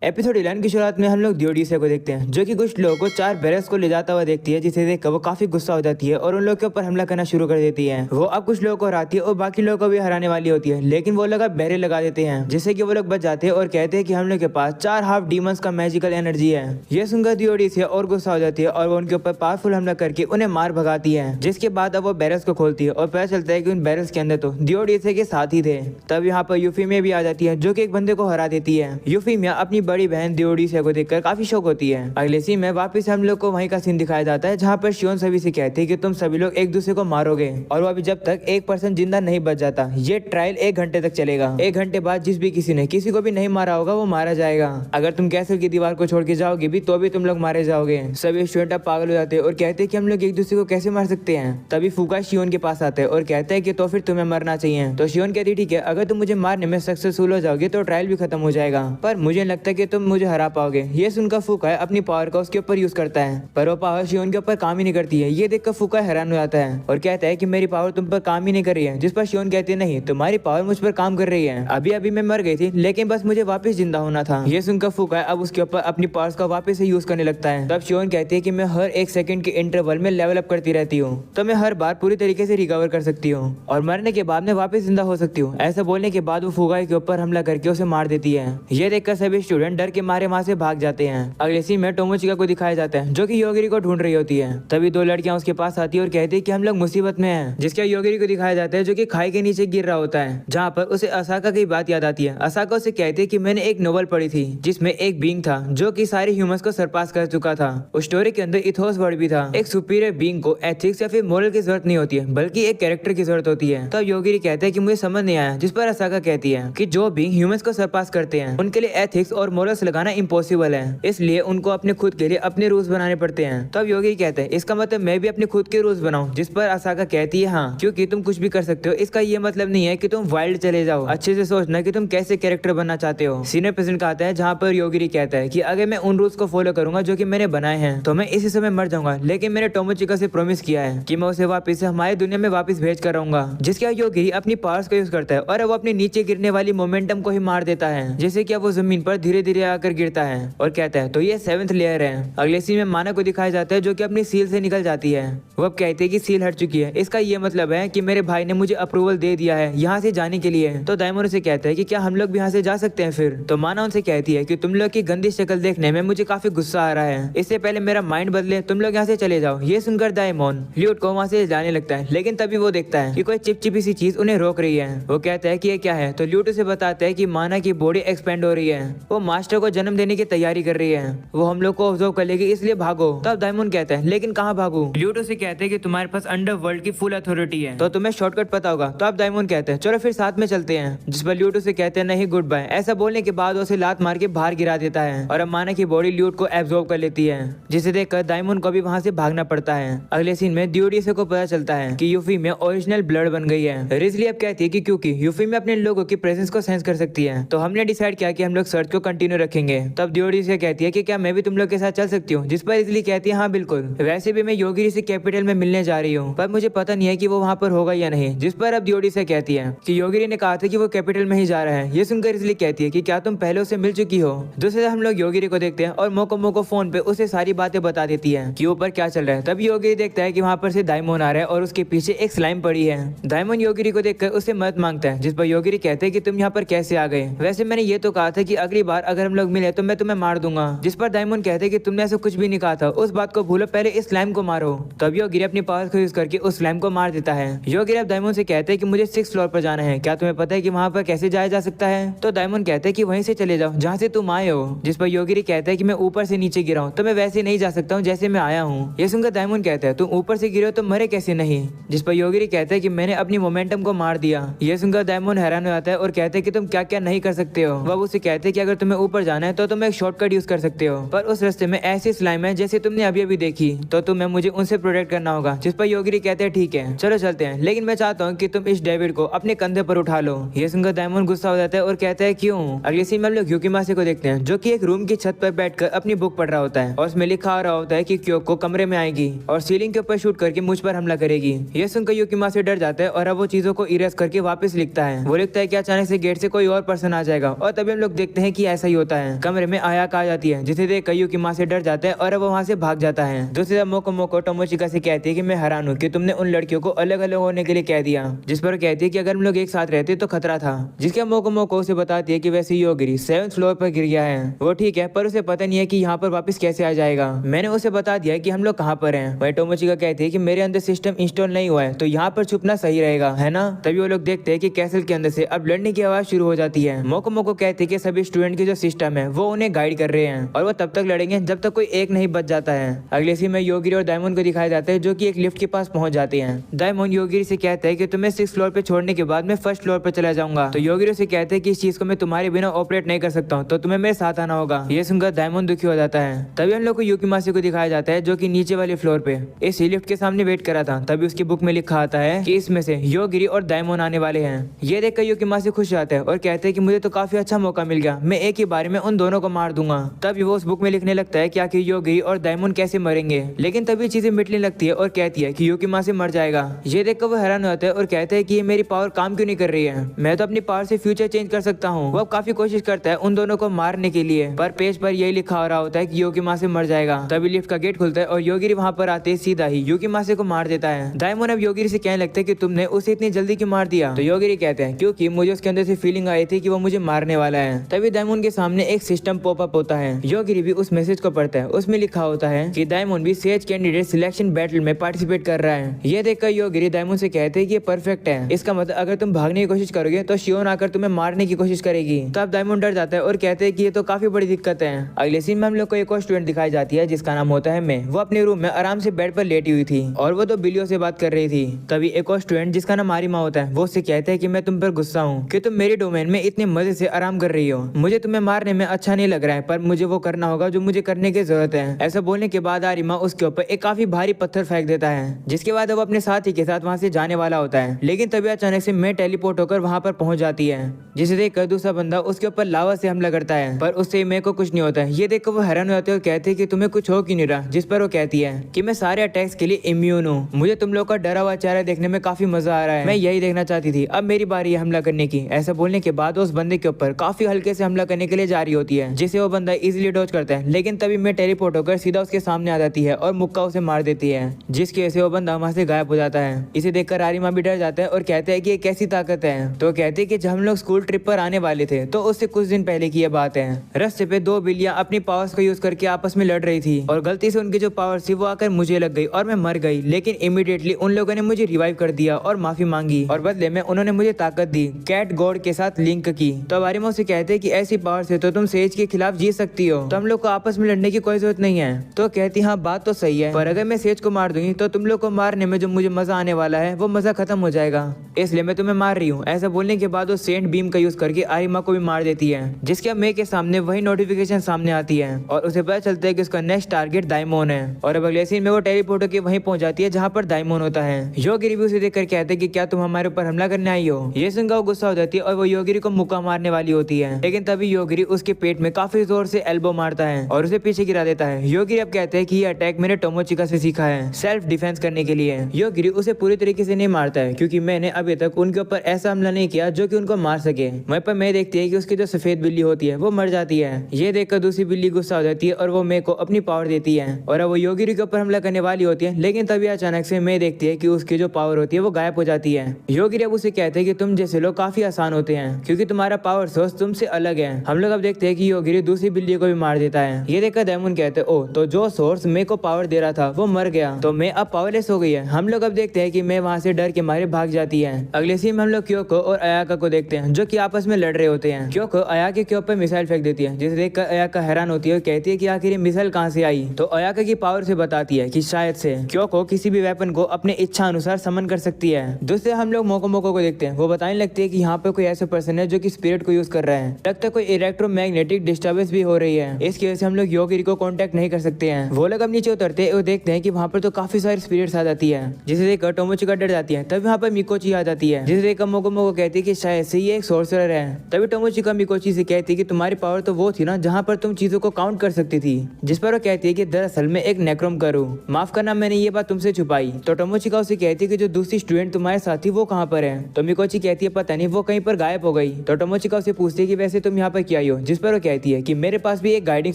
Episode 11 की शुरुआत में हम लोग डियोडिसिया को देखते हैं, जो कि कुछ लोगों को 4 बैरक्स को ले जाता हुआ देखती है, जिसे देखकर वो काफी गुस्सा हो जाती है और उन लोगों के ऊपर हमला करना शुरू कर देती है। वो अब कुछ लोगों को हराती है और बाकी लोगों को भी हराने वाली होती है, लेकिन वो लोग बैरे लगा देते हैं, जिससे कि वो लोग बच जाते हैं और कहते हैं कि हम लोग के पास 4 हाफ डीमंस का मैजिकल एनर्जी है। ये सुनकर डियोडिसिया और गुस्सा हो जाती है और वो उनके ऊपर पावरफुल हमला करके उन्हें मार भगाती है, जिसके बाद अब वो बैरक्स को खोलती है और पता चलता है कि उन बैरक्स के अंदर तो डियोडिसिया के साथ ही थे। तब यहाँ पर यूफीमिया भी आ जाती है, जो कि एक बंदे को हरा देती है। यूफीमिया अपनी बड़ी बहन डियोडिसिया को देखकर काफी शौक होती है। अगले सीन में वापस हम लोग को वहीं का सीन दिखाया जाता है, जहाँ पर शियोन सभी से कहती है कि तुम सभी लोग एक दूसरे को मारोगे और वो अभी जब तक 1% जिंदा नहीं बच जाता। ये ट्रायल 1 घंटे तक चलेगा। 1 घंटे बाद जिस भी किसी ने किसी को भी नहीं मारा होगा वो मारा जाएगा। अगर तुम कैसल की दीवार को छोड़ के जाओगे भी तो भी तुम लोग मारे जाओगे। सभी स्टूडेंट अब पागल हो जाते हैं और कहते हैं कि हम लोग एक दूसरे को कैसे मार सकते हैं। तभी फूका शियोन के पास आता है और कहता है कि तो फिर तुम्हें मरना चाहिए। तो शियोन कहती है ठीक है, अगर तुम मुझे मारने में सक्सेसफुल हो जाओगे तो ट्रायल भी खत्म हो जाएगा, पर मुझे लगता है कि तुम मुझे हरा पाओगे। ये सुनकर फूका अपनी पावर का उसके ऊपर यूज करता है, पर वो पावर शियोन के ऊपर काम ही नहीं करती है। ये देखकर फूका हैरान हो जाता है और कहता है कि मेरी पावर तुम पर काम ही नहीं कर रही है। जिस पर शियोन कहती है नहीं, तुम्हारी पावर मुझ पर काम कर रही है। अभी अभी मैं मर गई थी, लेकिन बस मुझे वापस जिंदा होना था। ये सुनकर फूका अब उसके ऊपर अपनी पावर्स का वापस से यूज करने लगता है। तब शियोन कहती है कि मैं हर 1 सेकंड के इंटरवल में लेवल अप करती रहती हूँ, तो मैं हर बार पूरी तरीके से रिकवर कर सकती हूँ और मरने के बाद मैं वापस जिंदा हो सकती हूँ। ऐसा बोलने के बाद वो फूगा के ऊपर हमला करके उसे मार देती है। ये देखकर सभी स्टूडेंट डर के मारे वहाँ से भाग जाते हैं। अगले सीन में टोमोचिका को दिखाया जाता है, जो कि योगिरी को ढूंढ रही होती है। तभी 2 लड़कियां उसके पास आती है और कहती है कि हम लोग मुसीबत में हैं। जिसके योगिरी को दिखाया जाता है, जो कि खाई के नीचे गिर रहा होता है, जहाँ पर उसे असाका की बात याद आती है। असाका उसे कहती है कि मैंने एक नोवेल पढ़ी थी जिसमें एक बीइंग था जो कि सारे ह्यूमंस को सरपास कर चुका था। उस स्टोरी के अंदर इथोस वर्ड भी था। एक सुपीरियर बीइंग को एथिक्स या फिर मोरल की जरूरत नहीं होती है, बल्कि एक कैरेक्टर की जरूरत होती है। तब योगिरी कहते हैं कि मुझे समझ नहीं आया। जिस पर असाका कहती है कि जो बीइंग ह्यूमंस को सरपास करते हैं उनके लिए एथिक्स और मोरल्स लगाना इम्पॉसिबल है, इसलिए उनको अपने खुद के लिए अपने रूल्स बनाने पड़ते हैं। तब योगी कहते हैं इसका मतलब मैं भी अपने खुद के रूल्स बनाऊं। जिस पर असाका कहती है हाँ, क्योंकि तुम कुछ भी कर सकते हो। इसका ये मतलब नहीं है कि तुम वाइल्ड चले जाओ। अच्छे से सोचना कि तुम कैसे कैरेक्टर बनना चाहते हो। सीनियर प्रेसिडेंट का आता है, जहाँ पर योगिरी कहता है कि अगर मैं उन रूल्स को फॉलो करूंगा जो कि मैंने बनाए हैं तो मैं इसी समय मर जाऊंगा, लेकिन मैंने टोमोचिका से प्रॉमिस किया है कि मैं उसे वापस से हमारी दुनिया में वापस भेज कर रहूंगा। जिसके योगिरी अपनी पावर्स का यूज करता है और वो अपनी नीचे गिरने वाली मोमेंटम को ही मार देता है, जिससे कि वो जमीन पर धीरे धीरे आकर गिरता है और कहता है तो ये 7th लेयर है। अगले सीन में माना को दिखाया जाता है, जो कि अपनी सील से निकल जाती है। वो अब कहते हैं कि सील हट चुकी है। इसका ये मतलब है कि मेरे भाई ने मुझे अप्रूवल दे दिया है यहाँ से जाने के लिए। तो डायमंड से कहता है कि क्या हम लोग भी यहाँ से जा सकते हैं फिर। तो माना उनसे कहती है कि तुम लोग की गंदी शक्ल देखने में मुझे काफी गुस्सा आ रहा है, इससे पहले मेरा माइंड बदले तुम लोग यहाँ से चले जाओ। ये सुनकर डायमंड ल्यूट को वहाँ से जाने लगता है, लेकिन तभी वो देखता है कि कोई चिपचिपी सी चीज उन्हें रोक रही है। वो कहता है कि ये क्या है। तो ल्यूट उसे बताता है कि माना की बॉडी एक्सपेंड हो रही है, वो मास्टर को जन्म देने की तैयारी कर रही है, वो हम लोग को ऑब्जर्व कर लेगी, इसलिए भागो। तब डायमंड कहता है लेकिन कहाँ भागू। ल्यूटो से कहते हैं कि तुम्हारे पास अंडरवर्ल्ड की फुल अथॉरिटी है, तो तुम्हें शॉर्टकट पता होगा। तो अब डायमंड कहते हैं चलो फिर साथ में चलते हैं। जिस पर ल्यूटो से कहते हैं नहीं गुड बाय। ऐसा बोलने के बाद उसे लात मार के बाहर गिरा देता है और अब माना की बॉडी ल्यूट को एब्जॉर्ब कर लेती है, जिसे देखकर डायमंड को भी वहाँ से भागना पड़ता है। अगले सीन में डियोडिसिया को पता चलता है कि यूफी में ओरिजिनल ब्लड बन गई है। रिजली अब कहती है कि क्योंकि यूफी में अपने लोगों की प्रेजेंस को सेंस कर सकती है, तो हमने डिसाइड किया कि हम लोग सर्च को कंटिन्यू रखेंगे। तब डियोडिसिया कहती है कि क्या मैं भी तुम लोग के साथ चल सकती हूँ। जिस पर रिजली कहती है हाँ बिल्कुल, वैसे भी मैं योगिरी से कैपिटल में मिलने जा रही हूँ, पर मुझे पता नहीं है कि वो वहाँ पर होगा या नहीं। जिस पर अब डियोडिसिया कहती है कि योगिरी ने कहा था कि वो कैपिटल में ही जा रहा है। ये सुनकर रिजली कहती है कि क्या तुम पहले उसे मिल चुकी हो। दूसरे हम लोग योगिरी को देखते हैं और मोको फोन पे उसे सारी बातें बता देती है कि ऊपर क्या चल रहा है। तब योगिरी देखता है कि वहाँ पर से डायमंड आ रहा है और उसके पीछे एक स्लाइम पड़ी है। डायमंड योगिरी को देखकर उससे मदद मांगता है, जिस पर योगिरी कहते हैं कि तुम यहाँ पर कैसे आ गए। वैसे मैंने ये तो कहा था कि अगली बार अगर हम लोग मिले तो मैं तुम्हें मार दूंगा। जिस पर डायमंड कहते हैं कि तुमने ऐसा कुछ भी नहीं कहा था, उस बात को भूलो, पहले इस स्लाइम को मारो। तब योगिरी अपनी पावर को यूज करके उस स्लाइम को मार देता है। योगिरी अब डायमंड से कहते हैं कि मुझे 6th फ्लोर पर जाना है, क्या तुम्हें पता है कि वहाँ पर कैसे जाया जा सकता है। तो डायमंड कहते हैं कि वहीं से चले जाओ जहाँ से तुम आए हो। जिस पर योगिरी कहता है कि मैं ऊपर से नीचे गिरा हूँ, तो मैं वैसे नहीं जा सकता हूँ जैसे मैं आया हूँ। ये सुनकर डायमंड कहता है तुम ऊपर से गिरे हो तो मरे कैसे नहीं। जिस पर योगिरी कहता है कि मैंने अपनी मोमेंटम को मार दिया। ये सुनकर डायमंड हैरान हो जाता है और कहते हैं कि तुम क्या क्या नहीं कर सकते हो। वह उसे कहते हैं कि अगर तुम्हें ऊपर जाना है तो तुम एक शॉर्टकट यूज कर सकते हो, पर उस रास्ते में ऐसी स्लाइम है जैसे तुमने अभी अभी देखी, तो तुम्हें मुझे उनसे प्रोटेक्ट करना होगा। जिस पर योगिरी कहते हैं ठीक है चलो चलते हैं, लेकिन मैं चाहता हूँ कि तुम इस डेविड को अपने कंधे पर उठा लो। ये सुनकर डायमंड गुस्सा हो जाता है और कहता है क्यों। अगले सीन में हम लोग युकीमासे को देखते हैं, जो कि एक रूम की छत पर बैठकर अपनी बुक पढ़ रहा होता है और उसमें लिखा आ रहा होता है कि क्योको कमरे में आएगी और सीलिंग के ऊपर शूट करके मुझ पर हमला करेगी। ये सुनकर युकीमासे डर जाता है और अब वो चीजों को इरेज करके वापस लिखता है। वो लिखता है कि अचानक से गेट से कोई और पर्सन आ जाएगा और तभी हम लोग देखते हैं कि ऐसा ही होता है। कमरे में आयाका आ जाती है जिसे देख यूकी माँ से डर जाता है और अब वो वहाँ से भाग जाता है। दूसरी तरफ मोको टोमोचिका से कहती है कि मैं हैरान हूँ कि तुमने उन लड़कियों को अलग अलग होने के लिए कह दिया, जिस पर कहती है कि अगर हम लोग एक साथ रहते तो खतरा था। जिसके मोको उसे बताती है कि वैसे योगिरी 7th फ्लोर पर गिर गया है, वो ठीक है पर उसे पता नहीं है कि यहाँ पर वापस कैसे आ जाएगा। मैंने उसे बता दिया कि हम लोग कहाँ पर हैं। वही टोमोचिका कहती है कि मेरे अंदर सिस्टम इंस्टॉल नहीं हुआ है तो यहाँ पर छुपना सही रहेगा, है ना। तभी वो लोग देखते हैं कि कैसल के अंदर से अब लड़ने की आवाज शुरू हो जाती है। मोको कहती है कि सभी स्टूडेंट की जो सिस्टम है वो उन्हें गाइड कर रहे हैं और वो तब तक लड़ेंगे जब तक कोई एक नहीं बच जाता है। अगले सीन में योगिरी और डायमंड को दिखाया जाता है जो कि एक लिफ्ट के पास पहुंच जाते हैं। डायमंड योगिरी से कहता है कि तुम्हें 6th फ्लोर पे छोड़ने के बाद मैं 1st फ्लोर पर चला जाऊंगा। तो योगिरी से कहते हैं कि इस चीज को मैं तुम्हारे बिना ऑपरेट नहीं कर सकता हूँ, तो तुम्हें मेरे साथ आना होगा। ये सुनकर डायमंड दुखी हो जाता है। तभी हम लोग को यूकी मासी को दिखाया जाता है जो कि नीचे वाले फ्लोर पे इस लिफ्ट के सामने वेट करा था। तभी उसकी बुक में लिखा आता है कि इसमें से योगिरी और डायमंड आने वाले हैं। ये देखकर यूकी मासी खुश जाता है और कहते हैं कि मुझे तो काफी अच्छा मौका मिल गया, मैं एक ही बारे में उन दोनों को मार दूंगा। तभी वो उस बुक में लिखने लगता है कि आखिर योगिरी और डायमंड कैसे मरेंगे, लेकिन तभी चीजें मिटने लगती है और कहती है कि यूकी मासी मर जाएगा। ये देखकर वो हैरान होता है और कहता है कि ये मेरी पावर काम क्यों नहीं कर रही है, मैं तो अपनी पावर से फ्यूचर चेंज कर सकता हूँ। वो काफी कोशिश करता है उन दोनों को मारने के लिए, पर पेज पर यही लिखा हो रहा होता है कि यूकी मासी मर जाएगा। तभी लिफ्ट का गेट खुलता है और योगिरी वहाँ पर आते सीधा ही यूकी मासी को मार देता है। डायमंड अब योगिरी से कहने लगता है कि तुमने उसे इतनी जल्दी क्यों मार दिया। तो योगिरी कहते हैं क्योंकि मुझे उसके अंदर से फीलिंग आई थी कि वो मुझे मारने वाला है। तभी डायमंड के सामने एक सिस्टम पॉपअप होता है। योगिरी भी उस मैसेज को पढ़ता है, उसमें लिखा होता है कि डायमंड भी सेज कैंडिडेट सिलेक्शन बैटल में पार्टिसिपेट कर रहा है। ये देखकर योगिरी डायमंड से कहते हैं कि ये परफेक्ट है, इसका मतलब अगर तुम भागने की कोशिश करोगे तो शियोन आकर तुम्हें मारने की कोशिश करेगी। तब डायमंड डर जाता है और कहते हैं कि ये तो काफी बड़ी दिक्कत है। अगले सीन में हम लोग को एक और स्टूडेंट दिखाई जाती है जिसका नाम होता है मैं। वो अपने रूम में आराम से बेड पर लेटी हुई थी और वो 2 बिल्लियों से बात कर रही थी। तभी एक और स्टूडेंट जिसका नाम आरिमा होता है वो उससे कहता है कि मैं तुम पर गुस्सा हूँ कि तुम मेरे डोमेन में इतने मजे से आराम कर रही हो। मुझे तुम्हें मारने में अच्छा नहीं लग रहा है पर मुझे वो करना होगा जो मुझे करने की जरूरत है। ऐसा बोलने के बाद आरिमा उसके ऊपर एक काफी भारी पत्थर फेंक देता है, जिसके बाद वो अपने साथी के साथ वहाँ से जाने वाला होता है। लेकिन तभी अचानक से मैं टेलीपोर्ट होकर वहाँ पर पहुंच जाती है, जिसे देखकर दूसरा बंदा उसके ऊपर लावा से हमला करता है पर उससे मैं को कुछ नहीं होता है। ये देखकर वो हैरान हो जाते हैं और कहते हैं कि तुम्हें कुछ हो क्यों नहीं रहा। जिस पर वो कहती है कि मैं सारे अटैक्स के लिए इम्यून हूँ, मुझे तुम लोग का डरा हुआ चेहरा देखने में काफी मजा आ रहा है, मैं यही देखना चाहती थी, अब मेरी बारी है हमला करने की। ऐसा बोलने के बाद उस बंदे के ऊपर काफी हल्के से हमला करने के लिए जा रही होती है, जिसे वो बंदा इजीली डॉज करता है। लेकिन तभी मैं टेलीपोर्ट होकर सीधा उसके सामने आ जाती है और मुक्का उसे मार देती है, जिसकी वजह से वो बंदा वहाँ से गायब हो जाता है। इसे देखकर आरिमा भी डर जाता है और कहते हैं कि ये कैसी ताकत है। तो कहते हैं कि जब हम लोग स्कूल ट्रिप पर आने वाले थे तो उससे कुछ दिन पहले की यह बात है। रास्ते पे 2 बिल्लियां अपनी पावर्स को यूज करके आपस में लड़ रही थी और गलती से उनकी जो पावर थी वो आकर मुझे लग गई और मैं मर गई। लेकिन इमीडिएटली उन लोगों ने मुझे रिवाइव कर दिया और माफी मांगी और बदले में उन्होंने मुझे ताकत दी, कैट गॉड के साथ लिंक की। तो आरिमा से कहते हैं कि ऐसी पावर से तो तुम सेज के खिलाफ जीत सकती हो, तो हम लोग को आपस में लड़ने की कोई जरूरत नहीं है। तो कहती हाँ बात तो सही है, पर अगर मैं सेज को मार दूंगी तो तुम लोग को मारने में जो मुझे मजा आने वाला है वो मजा खत्म हो जाएगा, इसलिए मैं तुम्हें मार रही हूँ। ऐसा बोलने के बाद वो सेंट बीम का यूज करके आरिमा को भी मार देती है, जिसके मे के सामने वही नोटिफिकेशन सामने आती है और उसे पता चलता है कि उसका नेक्स्ट टारगेट डायमंड है। और अब अगले सीन में वो टेलीपोर्ट होकर वहीं पहुंच जाती है जहां पर डायमंड होता है। योगिरी भी उसे देखकर कहते हैं कि क्या तुम हमारे ऊपर हमला करने आई हो। ये सुनकर वो गुस्सा हो जाती है और वो योगिरी को मुक्का मारने वाली होती है, लेकिन तभी योगिरी उसके पेट में काफी जोर से एल्बो मारता है और उसे पीछे गिरा देता है। योगिरी अब कहते हैं कि ये अटैक मैंने टोमोचिका से सीखा है सेल्फ डिफेंस करने के लिए। योगिरी उसे पूरी तरीके से नहीं मारता है क्योंकि मैंने अभी तक उनके ऊपर ऐसा हमला नहीं किया जो कि उनको मार सके। वहीं पर मैं देखती है कि उसकी जो सफेद बिल्ली होती है वो मर जाती है। ये देखकर दूसरी बिल्ली गुस्सा हो जाती है और वो मैं को अपनी पावर देती है और अब वो योगिरी के ऊपर हमला करने वाली होती है, लेकिन तभी अचानक से मैं देखती है कि उसकी जो पावर होती है वो गायब हो जाती है। योगिरी अब उसे कहते हैं कि तुम जैसे लोग काफी आसान होते हैं क्योंकि तुम्हारा पावर सोर्स तुमसे अलग है। हम लोग अब देखते हैं कि योगिरी दूसरी बिल्ली को भी मार देता है। ये देखकर डायमंड कहते हैं ओ तो जो सोर्स मैं को पावर दे रहा था वो मर गया, तो मैं अब पावरलेस हो गई है। हम लोग अब देखते हैं कि मैं वहाँ से डर के मारे भाग जाती है। अगले सीन में हम लोग क्योको और अयाका को देखते हैं जो कि आपस में लड़ रहे होते हैं। क्योको अयाका के ऊपर मिसाइल फेंक देती है, जिसे देखकर अयाका हैरान होती है और कहती है कि आखिर ये मिसाइल कहाँ से आई। तो अयाका की पावर से बताती है कि शायद से क्योको किसी भी वेपन को अपने इच्छा अनुसार समन कर सकती है। दूसरे हम लोग मोको को देखते हैं, वो बताने लगती है कि यहाँ पे कोई ऐसा पर्सन है जो कि स्पिरिट को यूज कर रहा है, लगता है कोई इलेक्ट्रोमैग्नेटिक डिस्टर्बेंस भी हो रही है, इसकी वजह से हम लोग योगिरी को कांटेक्ट नहीं कर सकते हैं। वो लोग अब नीचे उतरते हैं और देखते हैं कि वहाँ पर तो काफी सारी स्पिरिट्स आ जाती है, जिसे देखकर टोमोचिका डर जाती है। तभी वहाँ पर मिकोची आ जाती है, जिसे देखकर मोको कहती है कि शायद से ये एक सोर्सरर है। तभी टोमोचिका मिकोची से कहती है कि तुम्हारी पावर तो वो थी ना जहाँ पर तुम चीजों को काउंट कर सकती थी, जिस पर वो कहती है कि दरअसल मैं एक नेक्रोम करूँ, माफ करना मैंने ये बात तुमसे छुपाई। तो टोमोचिका उसे कहती है कि जो दूसरी स्टूडेंट तुम्हारे साथ थी वो कहाँ पर है। तो मिकोची कहती है पता नहीं वो कहीं पर गायब हो गई। तो टोमोचिका उसे पूछती है कि वैसे तुम यहाँ पर क्या आई हो, जिस पर वो कहती है कि मेरे पास भी एक गाइडिंग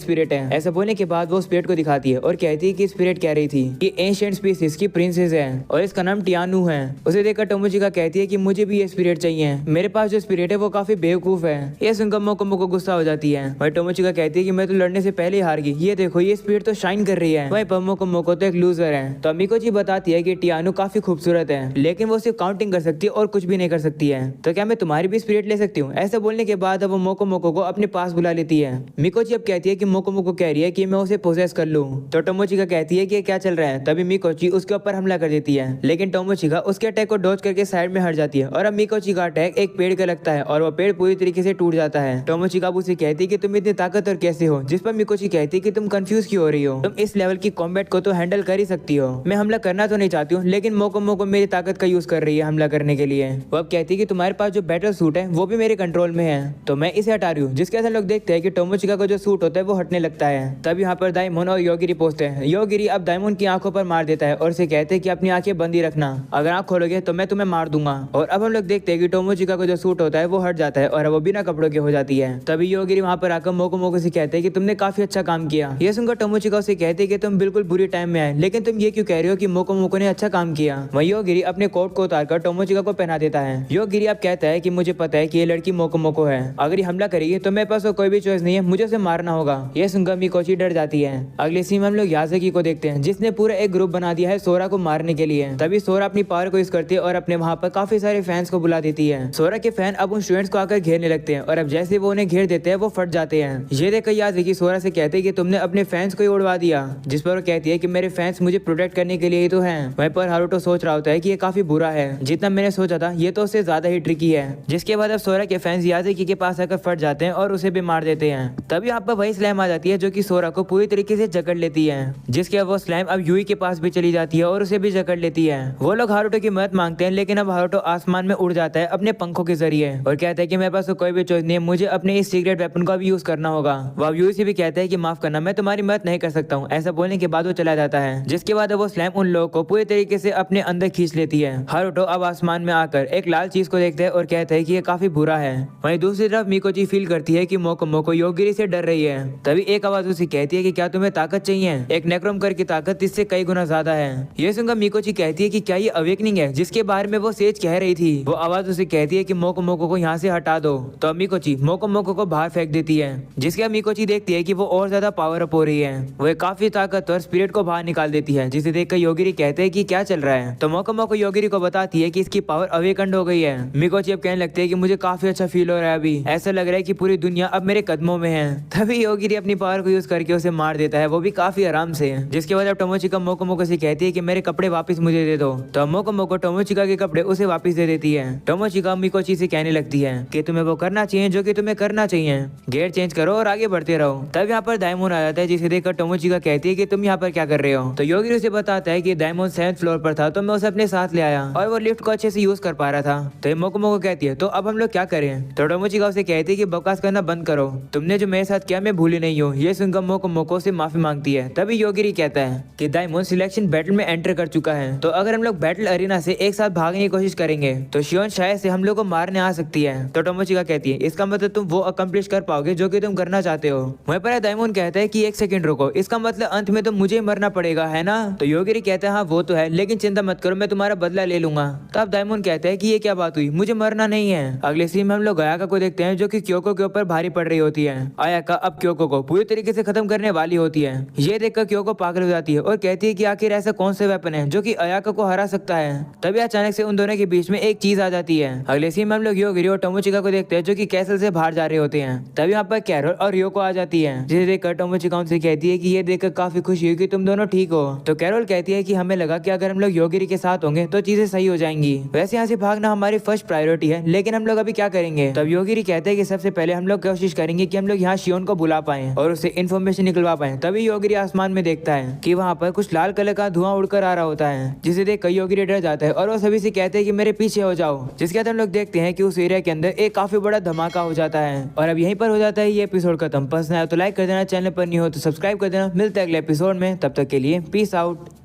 स्पिरिट है। ऐसा बोलने के बाद वो स्पिरिट को दिखाती है और कहती है कि स्पिरिट कह रही थी कि एंशिएंट स्पीसीज की प्रिंसेस है और इसका नाम टियानु है। उसे देखकर टोमोचिका कहती है कि मुझे भी ये स्पिरिट चाहिए, मेरे पास जो स्पिरिट है वो काफी बेवकूफ है। ये सुनकर मोको गुस्सा हो जाती है और टोमोचिका कहती है कि मैं तो लड़ने से पहले ही हार गई, ये देखो ये स्पिरिट तो शाइन कर रही है। वहीं पर मोको तो एक लूजर है। तो मिकोची बताती है कि टियानु काफी खूबसूरत है, लेकिन वो सिर्फ काउंटिंग कर सकती है और कुछ भी नहीं कर सकती है। तो क्या मैं तुम्हारी भी स्पिरिट ले सकती हूँ? ऐसा बोलने के बाद अब वो मोको को अपने पास बुला लेती है। मिकोची अब कहती है कि मोको कह रही है कि मैं उसे पोजेस कर लूं। तो टोमोचिका कहती है कि क्या चल रहा है। तभी मिकोची उसके ऊपर हमला कर देती है, लेकिन टोमोचिका उसके अटैक को डॉज करके साइड में हट जाती है और अब मिकोची का अटैक एक पेड़ का लगता है और वो पेड़ पूरी तरीके से टूट जाता है। टोमोचिका उसे कहती है कि तुम इतनी ताकतवर कैसे हो, जिस पर मिकोची कहती है कि तुम कंफ्यूज क्यों हो रही हो, तुम इस लेवल की कॉम्बैट को तो हैंडल कर ही सकती हो। मैं हमला करना तो नहीं चाहती हूँ, लेकिन मोको मेरी ताकत का यूज कर रही है हमला करने के लिए। वो अब कहती है कि तुम्हारे पास जो बैटल सूट है वो भी मेरे कंट्रोल में है, तो मैं इसे हटा रही हूँ। जिसके साथ लोग देखते हैं कि टोमोचिका को जो सूट होता है वो हटने लगता है। तब यहाँ पर दाइमोन और योगिरी पहुंचते हैं। योगिरी अब दाइमोन की आंखों पर मार देता है और उसे कहते हैं कि अपनी आंखें बंद ही रखना, अगर आंख खोलोगे तो मैं तुम्हें मार दूंगा। और अब हम लोग देखते हैं कि टोमोचिका को जो सूट होता है वो हट जाता है और वो बिना कपड़ों के हो जाती है। तभी योगिरी वहाँ पर आकर मोको से कहते हैं कि तुमने काफी अच्छा काम किया। ये सुनकर टोमोचिका उसे कहते हैं कि तुम बिल्कुल बुरी टाइम में आए, लेकिन तुम ये क्यों कह रहे हो कि मोको ने अच्छा काम किया। वही योगिरी अपने कोट को उतारकर टोमोचिका को पहना देता है। योगिरी अब कहता है कि मुझे पता है कि ये लड़की मोको है, अगर ये हमला करेगी तो मेरे पास कोई भी चॉइस नहीं है, मुझे उसे मारना होगा। ये सुनकर मिकोची डर जाती है। अगले सीन में हम लोग याज़की को देखते हैं, जिसने पूरा एक ग्रुप बना दिया है सोरा को मारने के लिए। तभी सोरा अपनी पावर को यूज करती है और अपने वहाँ पर काफी सारे फैंस को बुला देती है। सोरा के फैन अब उन स्टूडेंट्स को आकर घेरने लगते हैं और अब जैसे वो उन्हें घेर देते हैं वो फट जाते हैं। ये देखकर याज़की सोरा से कहते हैं कि तुमने अपने फैंस को ही उड़वा दिया, जिस पर वो कहती है कि मेरे फैंस मुझे प्रोटेक्ट करने के लिए ही तो हैं। वहीं पर हारुतो सोच रहा होता है कि ये काफी बुरा है, जितना मैंने सोचा था ये तो उससे ज्यादा ही ट्रिकी है। जिसके बाद अब सोरा के फैंस याज़की के पास आकर फट जाते हैं और उसे भी मार देते हैं। तभी यहाँ पर वही स्लैम आ जाती है जो कि सोरा को पूरी तरीके से जकड़ लेती है, जिसके अब वो स्लैम अब यूई के पास भी चली जाती है और उसे भी जकड़ लेती है। वो लोग हारुतो की मदद मांगते हैं, लेकिन अब हारुतो आसमान में उड़ जाता है अपने पंखों के जरिए और कहता है कि मेरे पास तो कोई भी चॉइस नहीं है, मुझे अपने इस सीक्रेट वेपन का भी यूज करना होगा। वो अब यूई से भी कहता है कि माफ करना, मैं तुम्हारी मदद नहीं कर सकता हूँ। ऐसा बोलने के बाद वो चला जाता है, जिसके बाद वो स्लैम उन लोगों को पूरी तरीके से अपने अंदर खींच लेती है। हारुतो अब आसमान में आकर एक लाल चीज को देखता है और कहता है कि ये काफी बुरा है। वहीं दूसरी तरफ मिकोची फील करती है कि मोको योगिरी से डर रही है। तभी एक आवाज उसे कहती है कि क्या तुम्हें ताकत चाहिए? एक नेक्रोमकर की ताकत इससे कई गुना ज्यादा है। ये सुनकर मिकोची कहती है कि क्या ये अवेकनिंग है जिसके बारे में वो सेज कह रही थी? वो आवाज उसे कहती है कि मोको को यहाँ से हटा दो। तो मिकोची मोको को बाहर फेंक देती है, जिसके मिकोची देखती है कि वो और ज्यादा पावर अप हो रही है। वो एक काफी ताकतवर स्पिरिट को बाहर निकाल देती है, जिसे देखकर योगिरी कहते हैं कि क्या चल रहा है। तो मोको योगिरी को बताती है कि इसकी पावर अवेकंड हो गई है। मिकोची अब कहने लगती है कि मुझे काफी अच्छा फील हो रहा है, अभी ऐसा लग रहा है कि पूरी दुनिया अब मेरे कदमों में है। तभी योगिरी अपनी पावर को यूज करके उसे मार देता है, वो भी काफी आराम से। जिसके बाद अब टोमोचिका मोको से कहती है कि मेरे कपड़े वापस मुझे दे दो। तो मोको टोमोचिका के कपड़े उसे वापस दे देती है। टोमोचिका मिकोची से कहने लगती है कि तुम्हें वो करना चाहिए जो कि तुम्हें करना चाहिए, गेट चेंज करो और आगे बढ़ते रहो। तब यहाँ पर दाइमोन आ जाता है, जिसे देखकर टोमोचिका कहती है कि तुम यहाँ पर क्या कर रहे हो। तो योगिरी उसे बताता है कि दाइमोन 7th फ्लोर पर था, तो मैं उसे अपने साथ ले आया और वो लिफ्ट को अच्छे से यूज कर पा रहा था। तो मोको कहती है तो अब हम लोग क्या करें? तो टोमोचिका उसे कहती है कि बकवास करना बंद करो, तुमने जो मेरे साथ किया मैं भूली नहीं हूँ। ये सुनकर मोको से माफी मांगती है। तभी योगिरी कहता है कि दाइमोन सिलेक्शन बैटल में एंटर कर चुका है, तो अगर हम लोग बैटल अरीना से एक साथ भागने की कोशिश करेंगे तो शियोन शायद से हम लोग को मारने आ सकती है। तो टोमोचिका कहती है इसका मतलब तुम वो अकम्प्लिश कर पाओगे जो कि तुम करना चाहते हो। वहीं पर दाइमोन कहता है कि एक सेकंड रुको, इसका मतलब अंत में तो मुझे मरना पड़ेगा है ना? तो योगिरी कहता है हाँ वो तो है, लेकिन चिंता मत करो, मैं तुम्हारा बदला ले लूंगा। तब दाइमोन कहता है कि ये क्या बात हुई, मुझे मरना नहीं है। अगले सीन में हम लोग अयाका को देखते हैं, जो कि क्योको के ऊपर भारी पड़ रही होती है। अयाका अब क्योको को पूरी तरीके से खत्म करने वाली होती है। ये देखकर क्योको पागल हो जाती है और कहती है कि आखिर ऐसा कौन सा वेपन है जो कि अयाका को हरा सकता है। तभी अचानक से उन दोनों के बीच में एक चीज आ जाती है। अगले सीन में हम लोग योगिरी और टोमोचिका को देखते हैं, जो कि कैसल से बाहर जा रहे होते हैं। तभी यहाँ पर कैरोल और रियोको आ जाती है, जिसे देखकर टोमोचिका उनसे कहती है कि ये देखकर काफी खुशी हुई कि तुम दोनों ठीक हो। तो कैरोल कहती है कि हमें लगा कि अगर हम लोग योगिरी के साथ होंगे तो चीजें सही हो जाएंगी। वैसे यहाँ से भागना हमारी फर्स्ट प्रायोरिटी है, लेकिन हम लोग अभी क्या करेंगे? तब योगिरी कहते हैं कि सबसे पहले हम लोग कोशिश करेंगे कि हम लोग यहाँ शियोन को बुला पाए और उससे इन्फॉर्मेशन निकलवा पाए। तभी योगिरी आसमान में देखता है कि वहाँ पर कुछ लाल कलर का धुआं उड़कर आ रहा होता है, जिसे देख कई योगिरी डर जाता है और वो सभी से कहते हैं कि मेरे पीछे हो जाओ। जिसके बाद हम लोग देखते हैं कि उस एरिया के अंदर एक काफी बड़ा धमाका हो जाता है और अब यहीं पर हो जाता है ये एपिसोड खत्म। पसंद आया तो लाइक कर देना, चैनल पर नहीं हो तो सब्सक्राइब कर देना। मिलते हैं अगले एपिसोड में, तब तक के लिए पीस आउट।